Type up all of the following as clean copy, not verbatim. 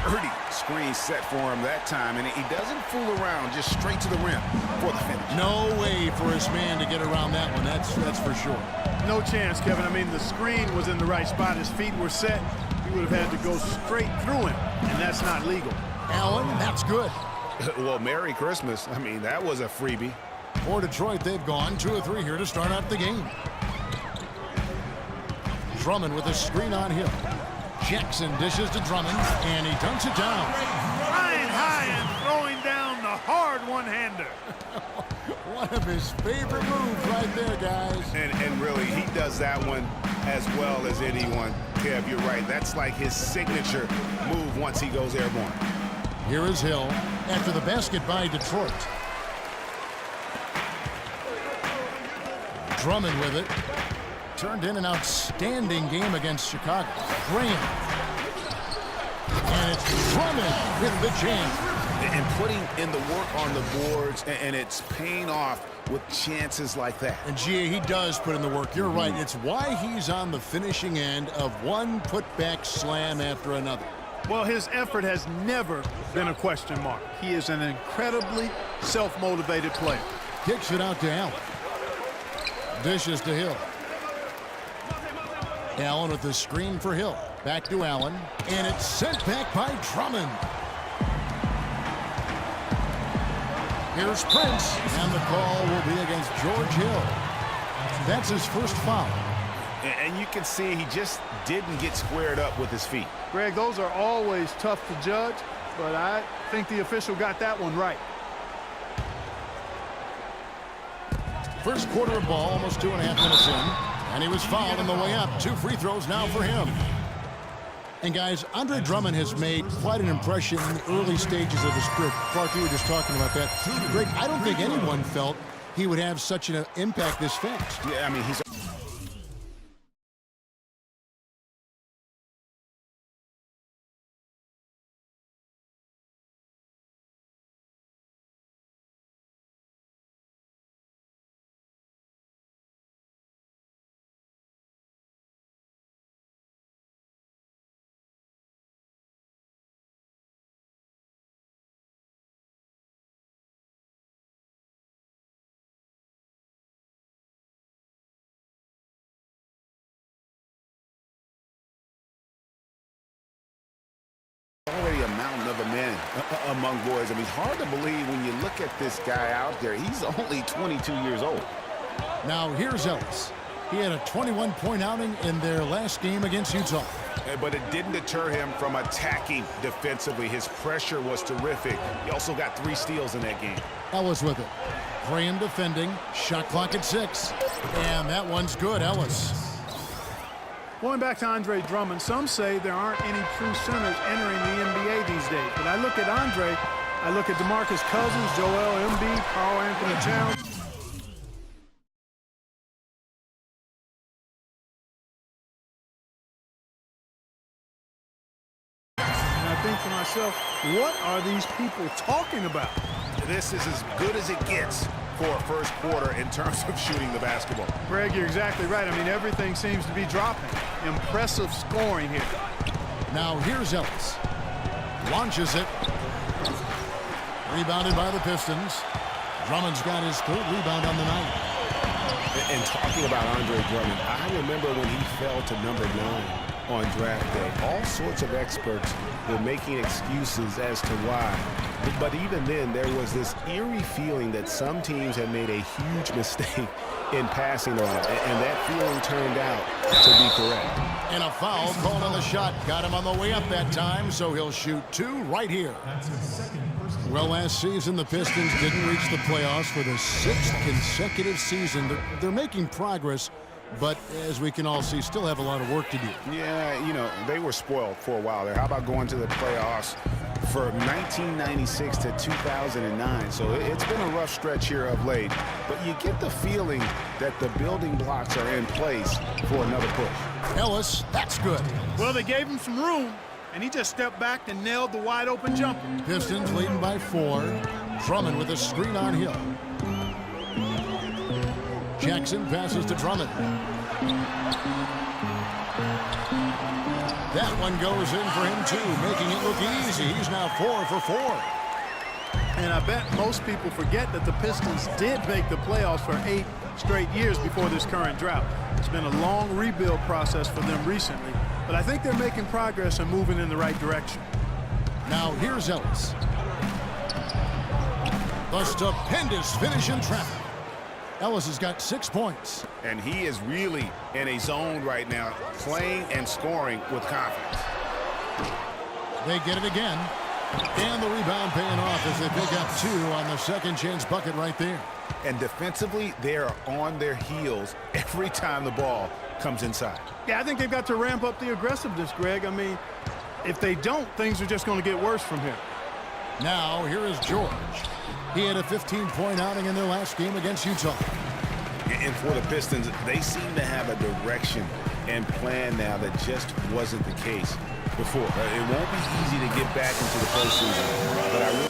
dirty screen set for him that time, and he doesn't fool around, just straight to the rim for the finish. No way for his man to get around that one, that's for sure. No chance, Kevin. I mean, the screen was in the right spot. His feet were set. He would have had to go straight through him, and that's not legal. Allen, that's good. Well, Merry Christmas. I mean, that was a freebie. For Detroit, they've gone 2 of 3 here to start out the game. Drummond with a screen on Hill. Jackson dishes to Drummond, and he dunks it down. Flying high and throwing down the hard one-hander. One of his favorite moves right there, guys. And really, he does that one as well as anyone. Kev, you're right. That's like his signature move once he goes airborne. Here is Hill after the basket by Detroit. Drummond with it. Turned in an outstanding game against Chicago. Graham. And it's Drummond with the jam. And putting in the work on the boards, and it's paying off with chances like that. And G.A., he does put in the work. You're right. It's why he's on the finishing end of one putback slam after another. Well, his effort has never been a question mark. He is an incredibly self-motivated player. Kicks it out to Allen. Dishes to Hill. Allen with the screen for Hill. Back to Allen. And it's sent back by Drummond. Here's Prince. And the call will be against George Hill. That's his first foul. And you can see he just didn't get squared up with his feet. Greg, those are always tough to judge, but I think the official got that one right. First quarter of ball, almost 2.5 minutes in. And he was fouled on the way up. 2 free throws now for him. And guys, Andre Drummond has made quite an impression in the early stages of his career. Clark, you were just talking about that. Greg, I don't think anyone felt he would have such an impact this fast. Yeah, I mean, he's... already a mountain of a man among boys. I mean, it's hard to believe when you look at this guy out there. He's only 22 years old. Now, here's Ellis. He had a 21-point outing in their last game against Utah. But it didn't deter him from attacking defensively. His pressure was terrific. He also got 3 steals in that game. Ellis with it. Graham defending. Shot clock at 6. And that one's good, Ellis. Going back to Andre Drummond, some say there aren't any true centers entering the NBA these days. But I look at Andre, I look at DeMarcus Cousins, Joel Embiid, Karl Anthony Towns. And I think to myself, what are these people talking about? This is as good as it gets for a first quarter in terms of shooting the basketball. Greg, you're exactly right. I mean, everything seems to be dropping. Impressive scoring here. Now here's Ellis. Launches it. Rebounded by the Pistons. Drummond's got his 3rd rebound on the night. And talking about Andre Drummond, I remember when he fell to number 9 on draft day. All sorts of experts were making excuses as to why. But even then, there was this eerie feeling that some teams had made a huge mistake in passing on it. And that feeling turned out to be correct. And a foul called on the shot. Got him on the way up that time, so he'll shoot 2 right here. Well, last season, the Pistons didn't reach the playoffs for the 6th consecutive season. They're making progress, but as we can all see, still have a lot of work to do. Yeah, you know, they were spoiled for a while there. How about going to the playoffs for 1996 to 2009? So it's been a rough stretch here of late. But you get the feeling that the building blocks are in place for another push. Ellis, that's good. Well, they gave him some room, and he just stepped back and nailed the wide-open jumper. Pistons leading by 4. Drummond with a screen on Hill. Jackson passes to Drummond. That one goes in for him, too, making it look easy. He's now 4 for 4. And I bet most people forget that the Pistons did make the playoffs for 8 straight years before this current drought. It's been a long rebuild process for them recently, but I think they're making progress and moving in the right direction. Now here's Ellis. The stupendous finish in traffic. Ellis has got 6 points. And he is really in a zone right now, playing and scoring with confidence. They get it again. And the rebound paying off as they pick up 2 on the second chance bucket right there. And defensively, they are on their heels every time the ball comes inside. Yeah, I think they've got to ramp up the aggressiveness, Greg. I mean, if they don't, things are just going to get worse from here. Now, here is George. He had a 15-point outing in their last game against Utah. And for the Pistons, they seem to have a direction and plan now that just wasn't the case before. It won't be easy to get back into the postseason, but I really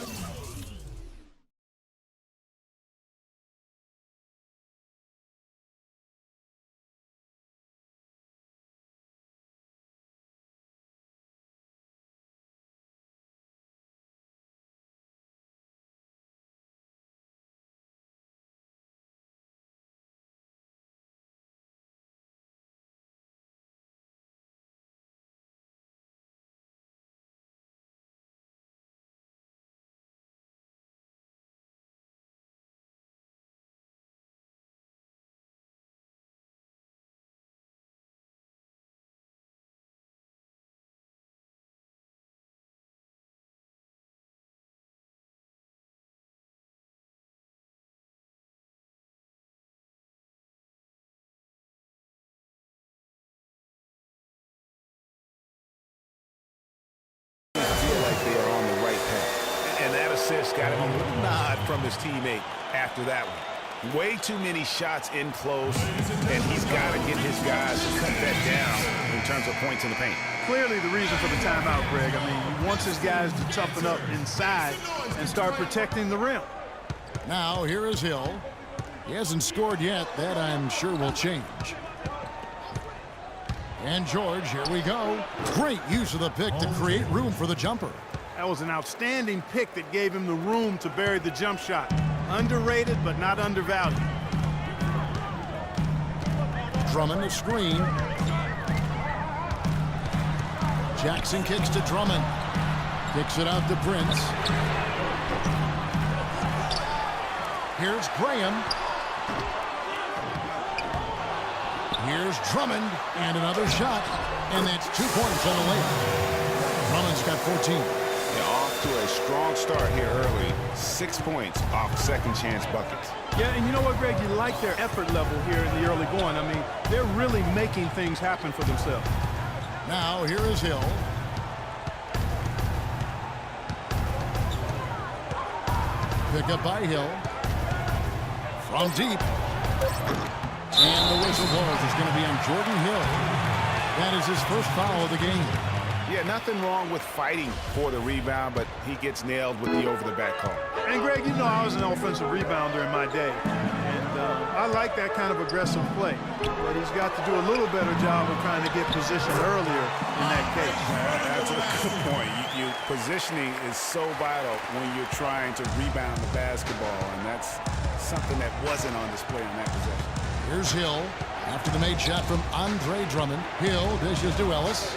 feel like they are on the right path. And that assist got him a little nod from his teammate after that one. Way too many shots in close, and he's got to get his guys to cut that down in terms of points in the paint. Clearly the reason for the timeout, Greg. I mean, he wants his guys to toughen up inside and start protecting the rim. Now, here is Hill. He hasn't scored yet. That, I'm sure, will change. And George, here we go. Great use of the pick to create room for the jumper. That was an outstanding pick that gave him the room to bury the jump shot. Underrated, but not undervalued. Drummond the screen. Jackson kicks to Drummond. Kicks it out to Prince. Here's Graham. Here's Drummond. And another shot. And that's 2 points on the layup. Drummond's got 14. Off to a strong start here early. 6 points off second chance buckets. Yeah, and you know what, Greg? You like their effort level here in the early going. I mean, they're really making things happen for themselves. Now, here is Hill. Pick up by Hill. From deep. And the whistle blows. It's going to be on Jordan Hill. That is his first foul of the game. Yeah, nothing wrong with fighting for the rebound, but he gets nailed with the over-the-back call. And, Greg, you know I was an offensive rebounder in my day. And I like that kind of aggressive play. But he's got to do a little better job of trying to get position earlier in that case. That's a good point. Positioning is so vital when you're trying to rebound the basketball, and that's something that wasn't on display on that possession. Here's Hill. After the made shot from Andre Drummond. Hill dishes to Ellis.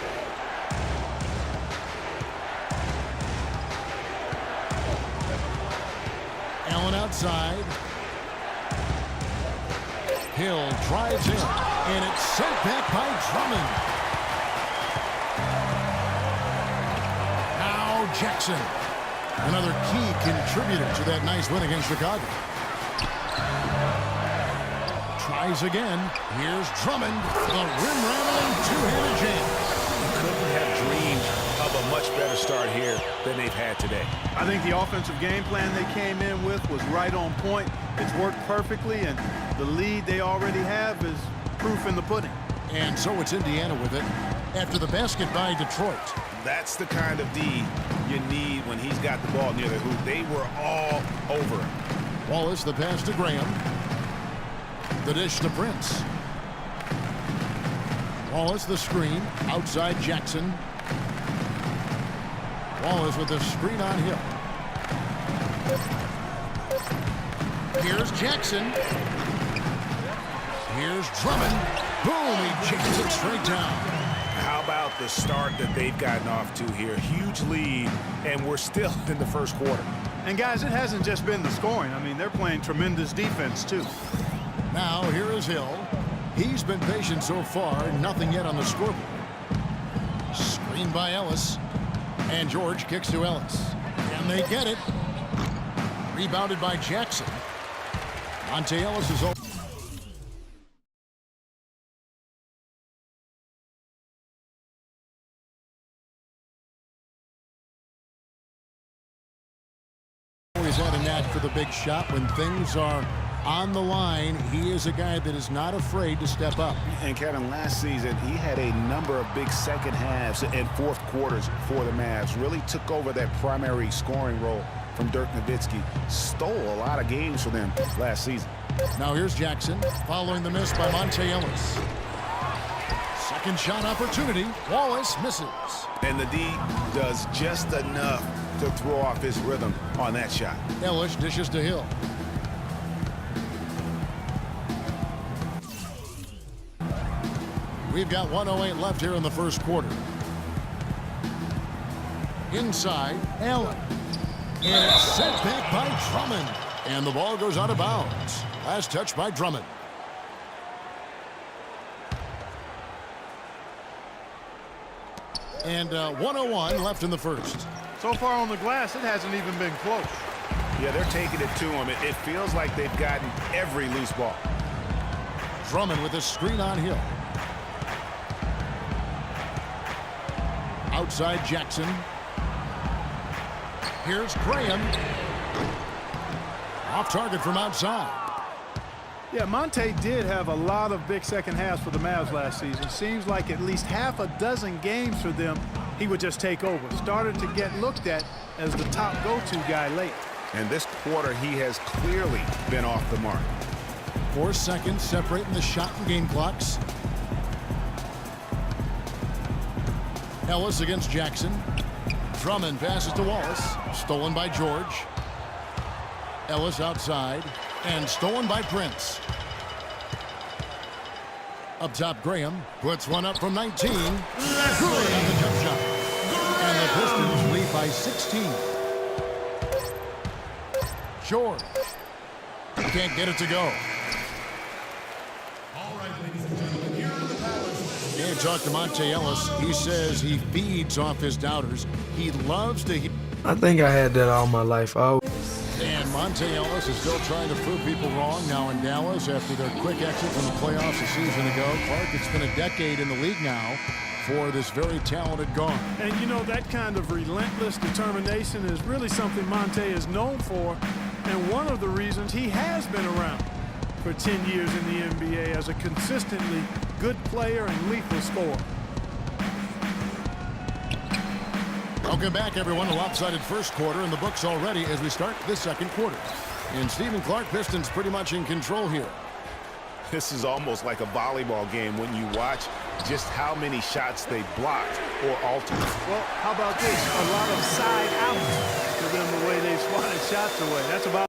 Allen outside. Hill drives in, and it's sent back by Drummond. Now Jackson, another key contributor to that nice win against Chicago. Tries again. Here's Drummond, the rim-rattling two-handed jam. Couldn't have dreamed of a much better start here than they've had today. I think the offensive game plan they came in with was right on point. It's worked perfectly, and the lead they already have is proof in the pudding. And so it's Indiana with it after the basket by Detroit. That's the kind of D you need when he's got the ball near the hoop. They were all over him. Wallace, the pass to Graham. The dish to Prince. Wallace the screen. Outside Jackson. Wallace with the screen on Hill. Here's Jackson. Here's Drummond. Boom, he jams it straight down. How about the start that they've gotten off to here? Huge lead, and we're still in the first quarter. And guys, it hasn't just been the scoring. I mean, they're playing tremendous defense too. Now here is Hill. He's been patient so far. Nothing yet on the scoreboard. Screen by Ellis. And George kicks to Ellis. And they get it. Rebounded by Jackson. Monte Ellis is over. Always had a knack for the big shot. When things are on the line, he is a guy that is not afraid to step up. And Kevin, last season, he had a number of big second halves and fourth quarters for the Mavs. Really took over that primary scoring role from Dirk Nowitzki. Stole a lot of games for them last season. Now here's Jackson following the miss by Monte Ellis. Second shot opportunity. Wallace misses. And the D does just enough to throw off his rhythm on that shot. Ellis dishes to Hill. We've got 1:08 left here in the first quarter. Inside, Allen. And it's sent back by Drummond. And the ball goes out of bounds. Last touch by Drummond. And 1:01 left in the first. So far on the glass, it hasn't even been close. Yeah, they're taking it to him. It feels like they've gotten every loose ball. Drummond with a screen on Hill. Outside Jackson. Here's Graham. Off target from outside. Yeah, Monte did have a lot of big second halves for the Mavs last season. Seems like at least half a dozen games for them, he would just take over. Started to get looked at as the top go-to guy late. And this quarter, he has clearly been off the mark. 4 seconds separating the shot and game clocks. Ellis against Jackson. Drummond passes to Wallace. Stolen by George. Ellis outside. And stolen by Prince. Up top, Graham puts one up from 19. Good on the jump shot. And the Pistons lead by 16. George. Can't get it to go. And talk to Monte Ellis. He says he feeds off his doubters. He loves to hear. I think I had that all my life. And Monte Ellis is still trying to prove people wrong now in Dallas after their quick exit from the playoffs a season ago. Clark, it's been a decade in the league now for this very talented guard. And you know, that kind of relentless determination is really something Monte is known for, and one of the reasons he has been around for 10 years in the NBA as a consistently good player and lethal scorer. Welcome back, everyone. A lopsided first quarter in the books already as we start this second quarter. And Stephen Clark, Pistons pretty much in control here. This is almost like a volleyball game when you watch just how many shots they blocked or altered. Well, how about this? A lot of side out for them the way they swatted shots away. That's about